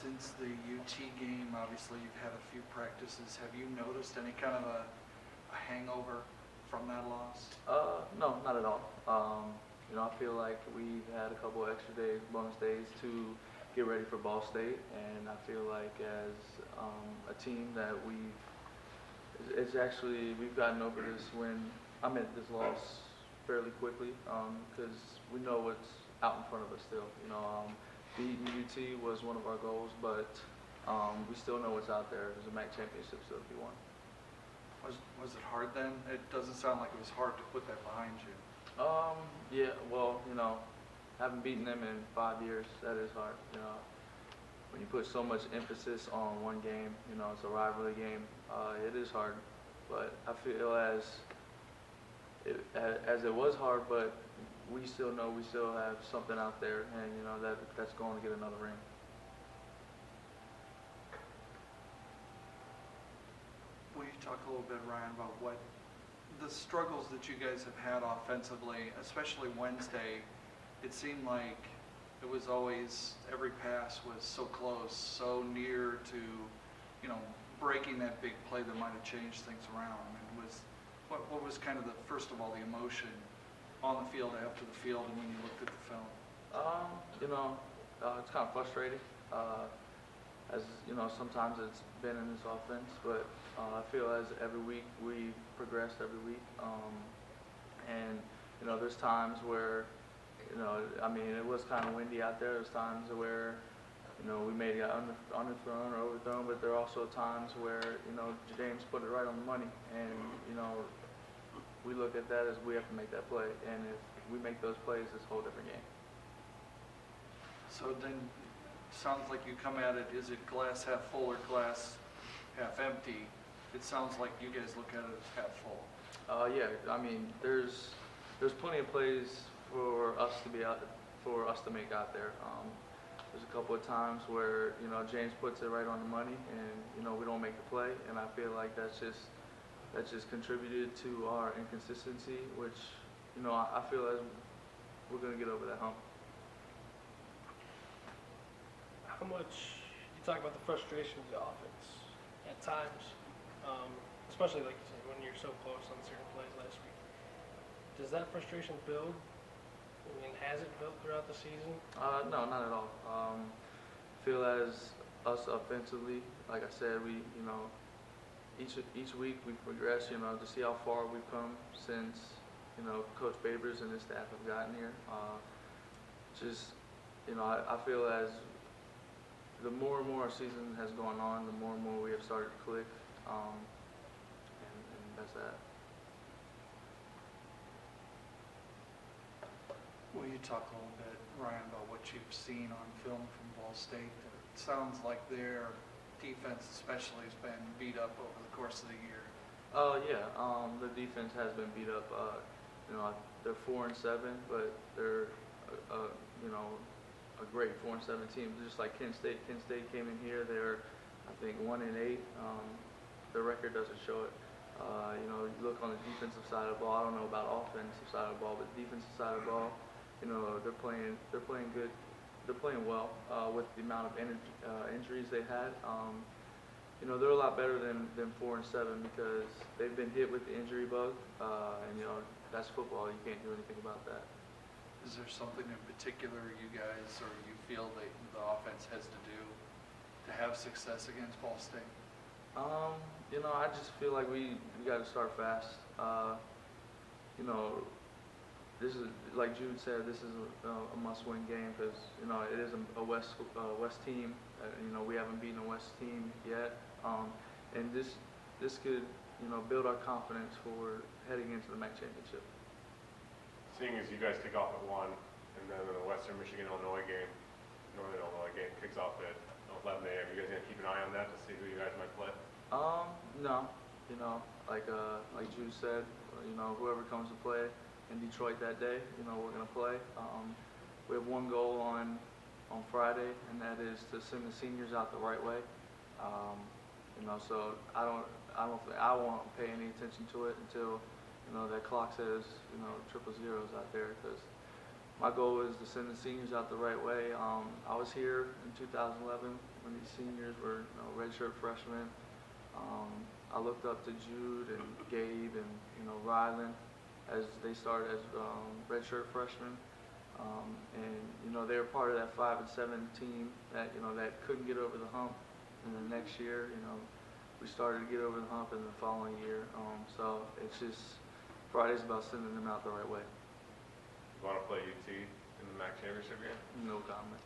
Since the UT game, obviously you've had a few practices. Have you noticed any kind of a hangover from that loss? No, not at all. I feel like we've had a couple extra days, bonus days to get ready for Ball State, and I feel like as a team that we've gotten over this loss fairly quickly because we know what's out in front of us still. Beating UT was one of our goals, but we still know what's out there. There's a MAC championship still to be won. Was it hard then? It doesn't sound like it was hard to put that behind you. Yeah, well, haven't beaten them in 5 years, that is hard. When you put so much emphasis on one game, it's a rivalry game, it is hard. But I feel as it was hard, but we still know we still have something out there, and that's going to get another ring. Will you talk a little bit, Ryan, about what the struggles that you guys have had offensively, especially Wednesday? It seemed like it was always, every pass was so close, so near to, breaking that big play that might have changed things around. And what was kind of first of all, the emotion on the field, after the field, and when you looked at the film? It's kind of frustrating. As sometimes it's been in this offense, but I feel as every week we progressed every week, and there's times where it was kind of windy out there. There's times where we may get underthrown or overthrown, but there are also times where James put it right on the money, and we look at that as we have to make that play, and if we make those plays, it's a whole different game. So then, sounds like you come at it, is it glass half full or glass half empty? It sounds like you guys look at it as half full. Yeah, there's plenty of plays for us to make out there. There's a couple of times where James puts it right on the money, and we don't make the play, and I feel like that's just contributed to our inconsistency, which I feel as we're going to get over that hump. How much, you talk about the frustration of the offense at times, especially like you said, when you're so close on certain plays last week. Does that frustration build? Has it built throughout the season? No, not at all. Feel as us offensively, like I said, we each week we progress. To see how far we've come since Coach Babers and his staff have gotten here. I feel as the more and more our season has gone on, the more and more we have started to click, and that's that. Will you talk a little bit, Ryan, about what you've seen on film from Ball State? It sounds like their defense especially has been beat up over the course of the year. Yeah, the defense has been beat up. They're 4-7, but they're a great 4-7 team, just like Kent State. Kent State came in here, they're I think 1-8. The record doesn't show it. You look on the defensive side of the ball. I don't know about offensive side of the ball, but defensive side of the ball, they're playing good. They're playing well with the amount of injuries they had. They're a lot better than 4-7 because they've been hit with the injury bug, and that's football. You can't do anything about that. Is there something in particular you guys or you feel that the offense has to do to have success against Ball State? I just feel like we got to start fast. This is, like Jude said, this is a must-win game because it is a West team. We haven't beaten a West team yet, and this could build our confidence for heading into the MAC championship. Seeing as you guys kick off at 1, and then the Western Michigan-Illinois game, Northern Illinois game kicks off at 11 a.m. You guys gonna keep an eye on that to see who you guys might play? No. Like Jude said, whoever comes to play in Detroit that day, we're gonna play. We have one goal on Friday, and that is to send the seniors out the right way. So I won't pay any attention to it until that clock says triple zeros out there, because my goal is to send the seniors out the right way. I was here in 2011 when these seniors were redshirt freshmen. I looked up to Jude and Gabe and Rylan as they started as redshirt freshmen, and they were part of that 5 and 7 team that that couldn't get over the hump. And the next year, we started to get over the hump in the following year. So it's just Friday's about sending them out the right way. You want to play UT in the MAC championship game? No comment.